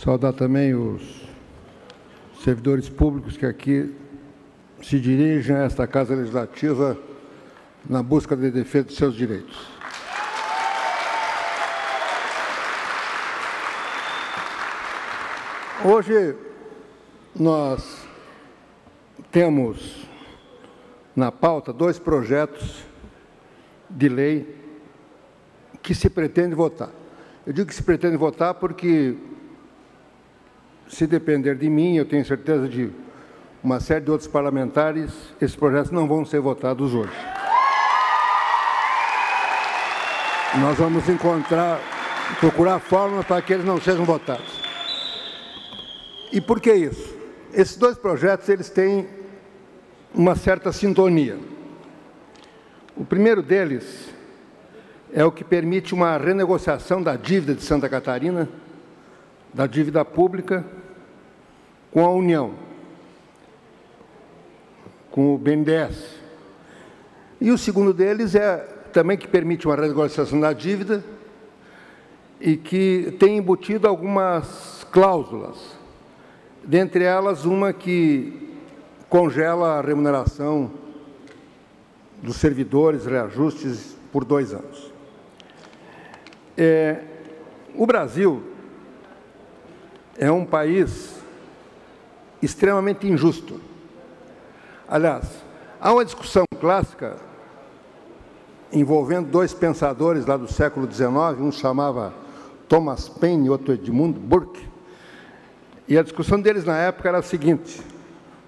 Saudar também os servidores públicos que aqui se dirigem a esta Casa Legislativa na busca de defesa de seus direitos. Hoje nós temos na pauta 2 projetos de lei que se pretende votar. Eu digo que se pretende votar porque, se depender de mim, eu tenho certeza de uma série de outros parlamentares, esses projetos não vão ser votados hoje. Nós vamos procurar formas para que eles não sejam votados. E por que isso? Esses 2 projetos, eles têm uma certa sintonia. O primeiro deles é o que permite uma renegociação da dívida de Santa Catarina, da dívida pública, com a União, com o BNDES. E o segundo deles é também que permite uma renegociação da dívida e que tem embutido algumas cláusulas, dentre elas uma que congela a remuneração dos servidores, reajustes por 2 anos. O Brasil é um país extremamente injusto. Aliás, há uma discussão clássica envolvendo 2 pensadores lá do século XIX, um chamava Thomas Paine e outro Edmund Burke, e a discussão deles na época era a seguinte: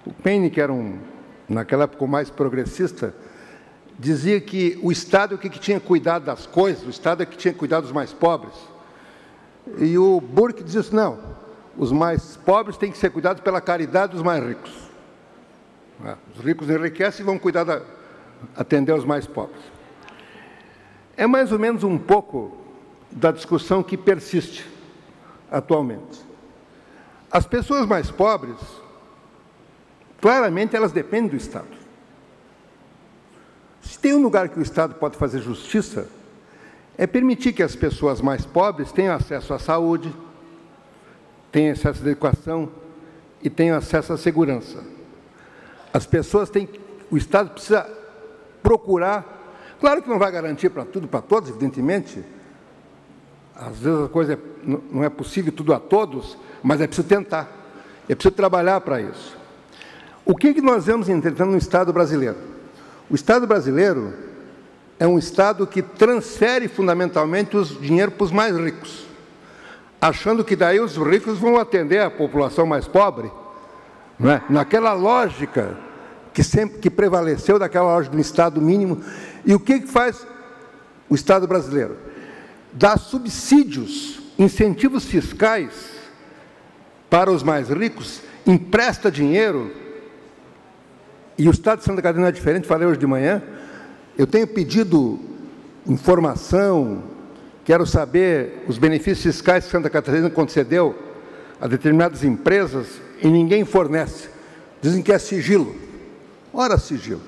o Paine, que era naquela época o mais progressista, dizia que o Estado é que tinha cuidado das coisas, o Estado é que tinha cuidado dos mais pobres. E o Burke dizia assim: não, os mais pobres têm que ser cuidados pela caridade dos mais ricos. Os ricos enriquecem e vão cuidar atender os mais pobres. É mais ou menos um pouco da discussão que persiste atualmente. As pessoas mais pobres, claramente, elas dependem do Estado. Se tem um lugar que o Estado pode fazer justiça, é permitir que as pessoas mais pobres tenham acesso à saúde, tenham acesso à educação e tenham acesso à segurança. As pessoas têm... O Estado precisa procurar... Claro que não vai garantir para tudo, para todos, evidentemente. Às vezes a coisa não é possível tudo a todos, mas é preciso tentar. É preciso trabalhar para isso. O que nós vemos, entretanto, no Estado brasileiro? O Estado brasileiro é um Estado que transfere fundamentalmente o dinheiro para os mais ricos, achando que daí os ricos vão atender a população mais pobre, não é? Naquela lógica que prevaleceu, daquela lógica do Estado mínimo. E o que faz o Estado brasileiro? Dá subsídios, incentivos fiscais para os mais ricos, empresta dinheiro. E o Estado de Santa Catarina é diferente, falei hoje de manhã. Eu tenho pedido informação, quero saber os benefícios fiscais que Santa Catarina concedeu a determinadas empresas e ninguém fornece. Dizem que é sigilo. Ora, sigilo.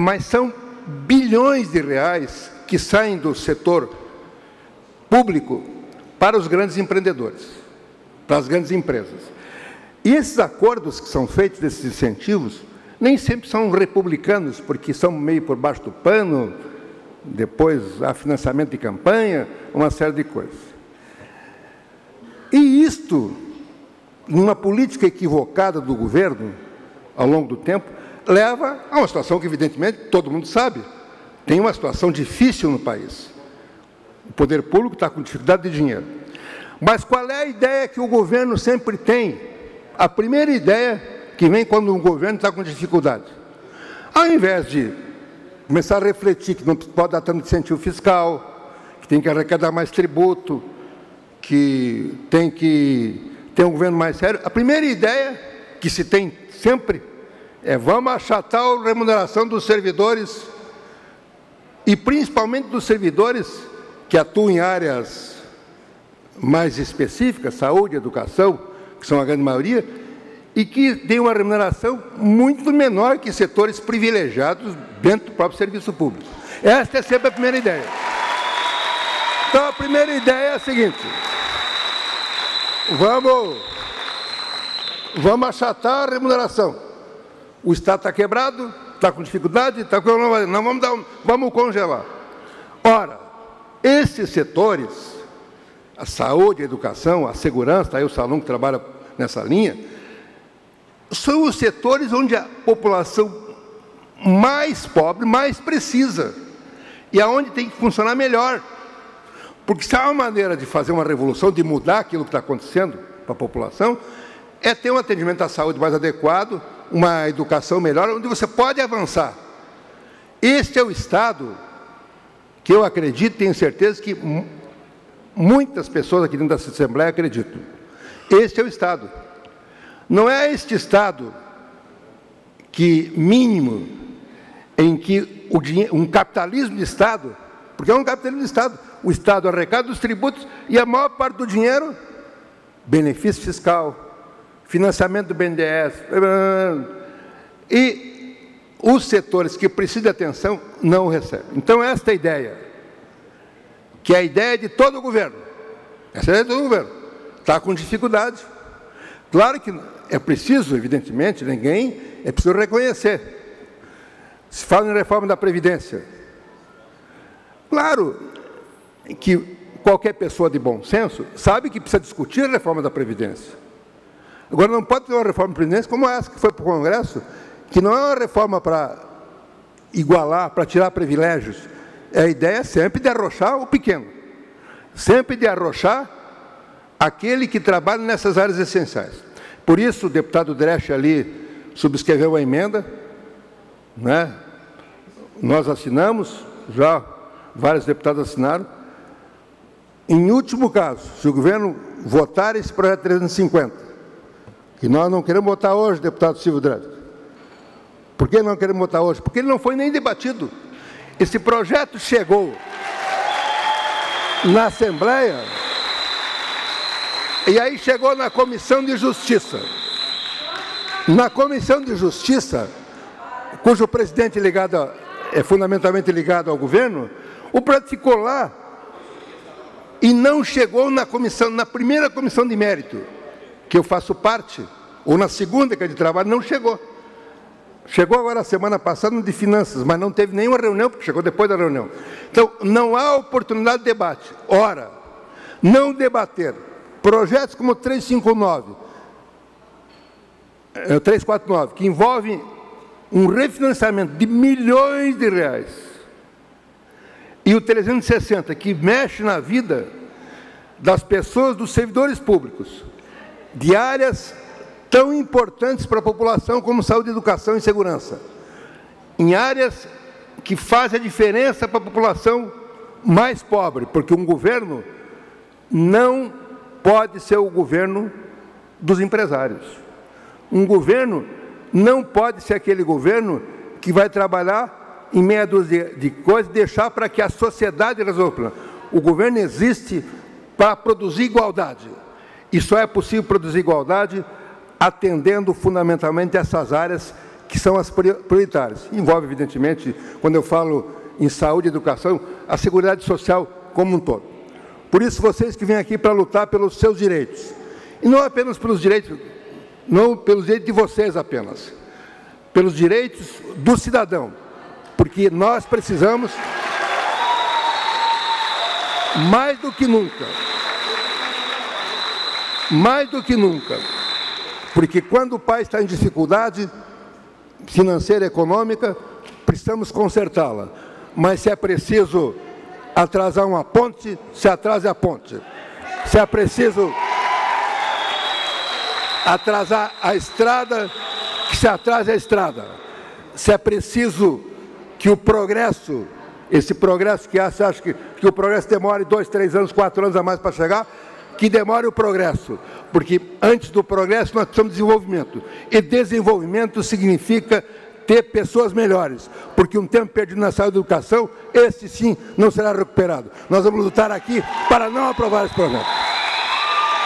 Mas são bilhões de reais que saem do setor público para os grandes empreendedores, para as grandes empresas. E esses acordos que são feitos, desses incentivos, nem sempre são republicanos, porque são meio por baixo do pano, depois há financiamento de campanha, uma série de coisas. E isto, numa política equivocada do governo, ao longo do tempo, leva a uma situação que, evidentemente, todo mundo sabe, tem uma situação difícil no país. O poder público está com dificuldade de dinheiro. Mas qual é a ideia que o governo sempre tem? A primeira ideia que vem quando um governo está com dificuldade. Ao invés de começar a refletir que não pode dar tanto incentivo fiscal, que tem que arrecadar mais tributo, que tem que ter um governo mais sério, a primeira ideia que se tem sempre vamos achatar a remuneração dos servidores e principalmente dos servidores que atuam em áreas mais específicas, saúde, educação, que são a grande maioria, e que têm uma remuneração muito menor que setores privilegiados dentro do próprio serviço público. Esta é sempre a primeira ideia. Então, a primeira ideia é a seguinte: vamos achatar a remuneração. O Estado está quebrado, está com dificuldade, vamos congelar. Ora, esses setores, a saúde, a educação, a segurança, está aí o Salom que trabalha nessa linha, são os setores onde a população mais pobre, mais precisa, e aonde tem que funcionar melhor. Porque se há uma maneira de fazer uma revolução, de mudar aquilo que está acontecendo para a população, é ter um atendimento à saúde mais adequado, uma educação melhor, onde você pode avançar. Este é o Estado que eu acredito, tenho certeza que muitas pessoas aqui dentro dessa Assembleia acreditam. Este é o Estado. Não é este Estado que mínimo em que um capitalismo de Estado, porque é um capitalismo de Estado, o Estado arrecada os tributos e a maior parte do dinheiro, benefício fiscal, financiamento do BNDES, e os setores que precisam de atenção não o recebem. Então, esta ideia, que é a ideia de todo o governo, essa é a ideia de todo o governo, está com dificuldade. Claro que é preciso, evidentemente, é preciso reconhecer. Se fala em reforma da Previdência. Claro que qualquer pessoa de bom senso sabe que precisa discutir a reforma da Previdência. Agora, não pode ter uma reforma da Previdência como essa que foi para o Congresso, que não é uma reforma para igualar, para tirar privilégios. A ideia é sempre de arrochar o pequeno, sempre de arrochar aquele que trabalha nessas áreas essenciais. Por isso, o deputado Dresch ali subscreveu a emenda, né? Nós assinamos, já vários deputados assinaram. Em último caso, se o governo votar esse projeto 350, que nós não queremos votar hoje, deputado Silvio Dresch. Por que não queremos votar hoje? Porque ele não foi nem debatido. Esse projeto chegou na Assembleia e aí chegou na Comissão de Justiça. Na Comissão de Justiça, cujo presidente é fundamentalmente ligado ao governo, o projeto ficou lá e não chegou na primeira comissão de mérito, que eu faço parte, ou na segunda, que é de trabalho, não chegou. Chegou agora, a semana passada, no de finanças, mas não teve nenhuma reunião, porque chegou depois da reunião. Então, não há oportunidade de debate. Ora, não debater projetos como 349, que envolvem um refinanciamento de milhões de reais, e o 360, que mexe na vida das pessoas, dos servidores públicos, de áreas tão importantes para a população como saúde, educação e segurança, em áreas que fazem a diferença para a população mais pobre, porque um governo não pode ser o governo dos empresários. Um governo não pode ser aquele governo que vai trabalhar em meia dúzia de coisas e deixar para que a sociedade resolva. O governo existe para produzir igualdade. E só é possível produzir igualdade atendendo fundamentalmente essas áreas que são as prioritárias. Envolve, evidentemente, quando eu falo em saúde e educação, a seguridade social como um todo. Por isso, vocês que vêm aqui para lutar pelos seus direitos, e não apenas pelos direitos, não pelos direitos de vocês apenas, pelos direitos do cidadão, porque nós precisamos, mais do que nunca, porque quando o país está em dificuldade financeira e econômica, precisamos consertá-la. Mas se é preciso atrasar uma ponte, se atrase a ponte. Se é preciso atrasar a estrada, que se atrase a estrada. Se é preciso que o progresso, esse progresso que você acha que o progresso demore 2, 3 anos, 4 anos a mais para chegar, que demore o progresso, porque antes do progresso nós precisamos de desenvolvimento. E desenvolvimento significa ter pessoas melhores, porque um tempo perdido na saúde e educação, esse sim não será recuperado. Nós vamos lutar aqui para não aprovar esse projeto.